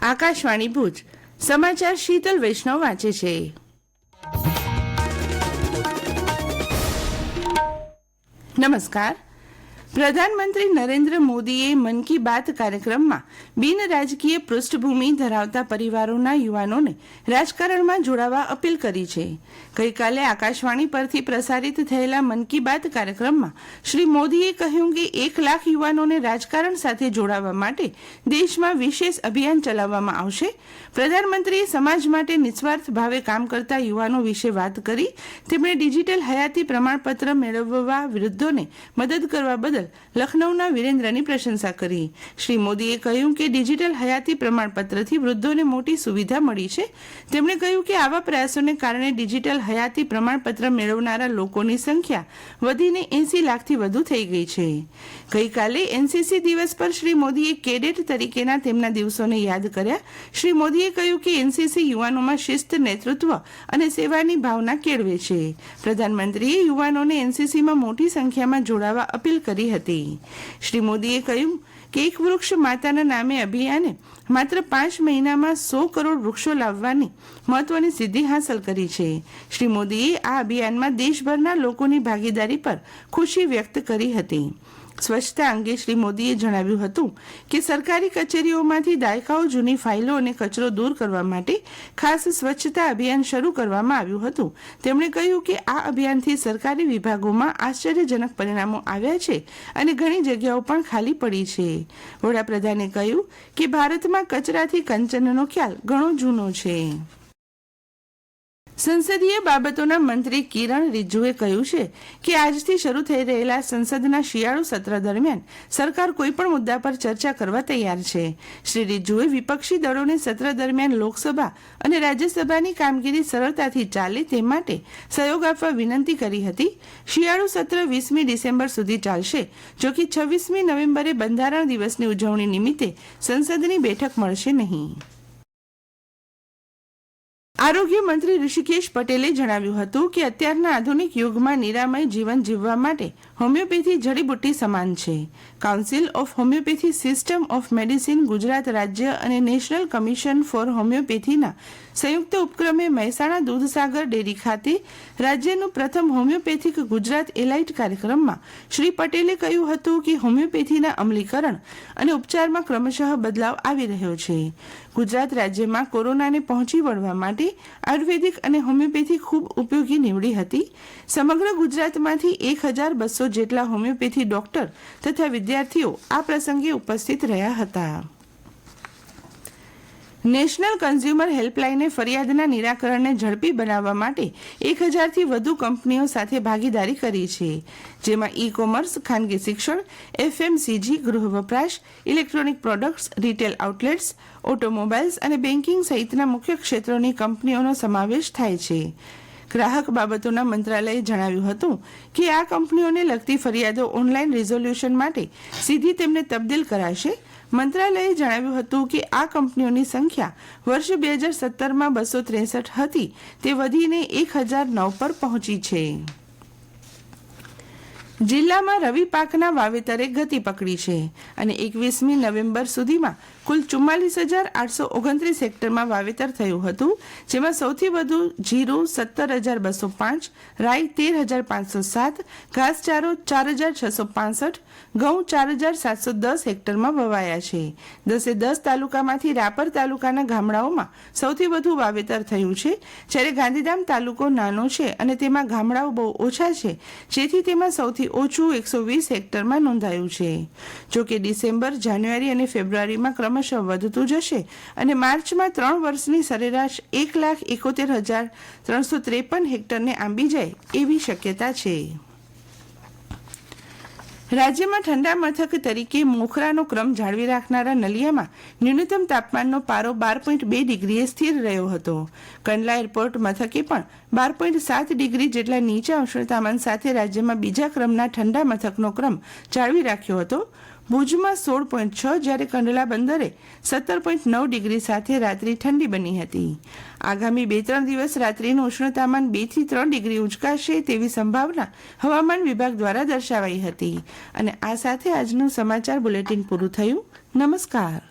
આકાશવાણી ભુજ સમાચાર શીતલ વૈષ્ણવ વાંચે છે. નમસ્કાર. પ્રધાનમંત્રી નરેન્દ્ર મોદીએ મન કી બાત કાર્યક્રમમાં બિન રાજકીય પૃષ્ઠભૂમિ ધરાવતા પરિવારોના યુવાનોને રાજકારણમાં જોડાવા અપીલ કરી છે. ગઈકાલે આકાશવાણી પરથી પ્રસારિત થયેલા મન કી બાત કાર્યક્રમમાં શ્રી મોદીએ કહ્યું કે 1 લાખ યુવાનોને રાજકારણ સાથે જોડાવા માટે દેશમાં વિશેષ અભિયાન ચલાવવામાં આવશે. પ્રધાનમંત્રીએ સમાજ માટે નિસ્વાર્થ ભાવે કામ કરતા યુવાનો વિશે વાત કરી. તેમણે ડિજિટલ હયાતી પ્રમાણપત્ર મેળવવા વૃદ્ધોને મદદ કરવા બદલ લખનૌના વિરેન્દ્રની પ્રશંસા કરી. શ્રી મોદીએ કહ્યું કે ડિજિટલ હયાતી પ્રમાણપત્રથી વૃદ્ધોને મોટી સુવિધા મળી છે. તેમણે કહ્યું કે આવા પ્રયાસોને કારણે ડિજિટલ હયાતી પ્રમાણપત્ર મેળવનારા લોકોની સંખ્યા વધીને 80 લાખથી વધુ થઈ ગઈ છે. ગઈકાલે એનસીસી દિવસ પર શ્રી મોદીએ કેડેટ તરીકેના તેમના દિવસોને યાદ કર્યા. શ્રી મોદીએ કહ્યું કે એનસીસી યુવાનોમાં શિસ્ત, નેતૃત્વ અને સેવાની ભાવના કેળવે છે. પ્રધાનમંત્રીએ યુવાનોને એનસીસીમાં મોટી સંખ્યામાં જોડાવા અપીલ કરી હતી. શ્રી મોદીએ કહ્યું કે એક વૃક્ષ માતાના નામે અભિયાને માત્ર 5 મહિનામાં 100 કરોડ વૃક્ષો લાવવાની મહત્વની સિદ્ધિ હાંસલ કરી છે. શ્રી મોદીએ આ અભિયાનમાં દેશભરના લોકોની ભાગીદારી પર ખુશી વ્યક્ત કરી હતી. સ્વચ્છતા અંગે શ્રી મોદીએ જણાવ્યું હતું કે સરકારી કચેરીઓમાંથી દાયકાઓ જૂની ફાઇલો અને કચરો દૂર કરવા માટે ખાસ સ્વચ્છતા અભિયાન શરૂ કરવામાં આવ્યું હતું. તેમણે કહ્યું કે આ અભિયાનથી સરકારી વિભાગોમાં આશ્ચર્યજનક પરિણામો આવ્યા છે અને ઘણી જગ્યાઓ પણ ખાલી પડી છે. વડાપ્રધાને કહ્યું કે ભારતમાં કચરાથી કંચનનો ખ્યાલ ઘણો જૂનો છે. સંસદીય બાબતોના મંત્રી કિરણ રિજ્જુએ કહ્યું છે કે આજથી શરૂ થઈ રહેલા સંસદના શિયાળુ સત્ર દરમિયાન સરકાર કોઈપણ મુદ્દા પર ચર્ચા કરવા તૈયાર છે. શ્રી રિજ્જુએ વિપક્ષી દળોને સત્ર દરમિયાન લોકસભા અને રાજ્યસભાની કામગીરી સરળતાથી ચાલે તે માટે સહયોગ આપવા વિનંતી કરી હતી. શિયાળુ સત્ર 20મી ડિસેમ્બર સુધી ચાલશે. જોકે 26મી નવેમ્બરે બંધારણ દિવસની ઉજવણી નિમિત્તે સંસદની બેઠક મળશે નહીં. આરોગ્ય મંત્રી ઋષિકેશ પટેલે જણાવ્યું હતું કે અત્યારના આધુનિક યુગમાં નિરામય જીવન જીવવા માટે હોમિયોપેથી જડીબુટ્ટી સમાન છે. Council of homeopathy system of medicine Gujarat રાજ્ય અને નેશનલ કમિશન ફોર હોમિયોપેથીના સંયુક્ત ઉપક્રમે મહેસાણા દૂધસાગર ડેરી ખાતે રાજ્યનું પ્રથમ હોમિયોપેથિક ગુજરાત એલાઇટ કાર્યક્રમમાં શ્રી પટેલે કહ્યું હતું કે હોમિયોપેથીના અમલીકરણ અને ઉપચારમાં ક્રમશઃ બદલાવ આવી રહ્યો છે. ગુજરાત રાજ્યમાં કોરોનાને પહોંચી વળવા માટે આયુર્વેદિક અને હોમિયોપેથી ખૂબ ઉપયોગી નીવડી હતી. સમગ્ર ગુજરાતમાંથી 1200 જેટલા હોમિયોપેથી ડોક્ટર તથા વિદ્યાર્થીઓ આ પ્રસંગે ઉપસ્થિત રહ્યા હતા. નેશનલ કન્ઝ્યુમર હેલ્પલાઇને ફરિયાદના નિરાકરણને ઝડપી બનાવવા માટે 1000થી વધુ કંપનીઓ સાથે ભાગીદારી કરી છે. જેમાં ઈ કોમર્સ, ખાનગી શિક્ષણ, એફએમસીજી, ગૃહ વપરાશ, electronic products, retail outlets, automobiles અને બેન્કિંગ સહિતના મુખ્ય ક્ષેત્રોની કંપનીઓનો સમાવેશ થાય છે. ગ્રાહક બાબતોના મંત્રાલયે જણાવ્યું હતું કે આ કંપનીઓને લગતી ફરિયાદો ઓનલાઈન રિઝોલ્યુશન માટે સીધી તેમને તબદીલ કરાશે. મંત્રાલયે જણાવ્યું હતું કે આ કંપનીઓની સંખ્યા વર્ષ 2017માં 263 હતી તે વધીને 1009 પર પહોંચી છે. જિલ્લામાં રવિ પાકના વાવેતરે ગતિ પકડી છે અને 21મી નવેમ્બર સુધીમાં કુલ 44,829 હેક્ટરમાં વાવેતર થયું હતું. જેમાં સૌથી વધુ જીરું 17,205, રાઈ 13,507, ઘાસચારો 4,665, ઘઉં 4,710 હેક્ટરમાં વવાયા છે. 10 તાલુકામાંથી રાપર તાલુકાના ગામડાઓમાં સૌથી વધુ વાવેતર થયું છે. જ્યારે ગાંધીધામ તાલુકો નાનો છે અને તેમાં ગામડાઓ બહુ ઓછા છે, જેથી તેમાં સૌથી ઓછું 120 હેક્ટરમાં નોંધાયું છે. જોકે ડિસેમ્બર, જાન્યુઆરી અને ફેબ્રુઆરીમાં ક્રમશઃ વધતું જશે અને માર્ચમાં 3 વર્ષની સરેરાશ 1,71,353 હેક્ટરને આંબી જાય એવી શક્યતા છે. રાજ્યમાં ઠંડા મથક તરીકે મોખરાનો ક્રમ જાળવી રાખનારા નલિયામાં ન્યૂનતમ તાપમાનનો પારો 12.2 ડિગ્રીએ સ્થિર રહ્યો હતો. કંડલા એરપોર્ટ મથકે પણ 12.7 ડિગ્રી જેટલા નીચા ઉષ્ણતામાન સાથે રાજ્યમાં બીજા ક્રમના ઠંડા મથકનો ક્રમ જાળવી રાખ્યો હતો. ભુજમાં 16.6 જ્યારે કંડલા બંદરે 17.9 ડિગ્રી સાથે રાત્રિ ઠંડી બની હતી. આગામી 2-3 દિવસ રાત્રિનું ઉષ્ણતામાન 2 થી 3 ડિગ્રી ઉંચકાશે તેવી સંભાવના હવામાન વિભાગ દ્વારા દર્શાવાઈ હતી. અને આ સાથે આજનું સમાચાર બુલેટિન પૂરું થયું. નમસ્કાર.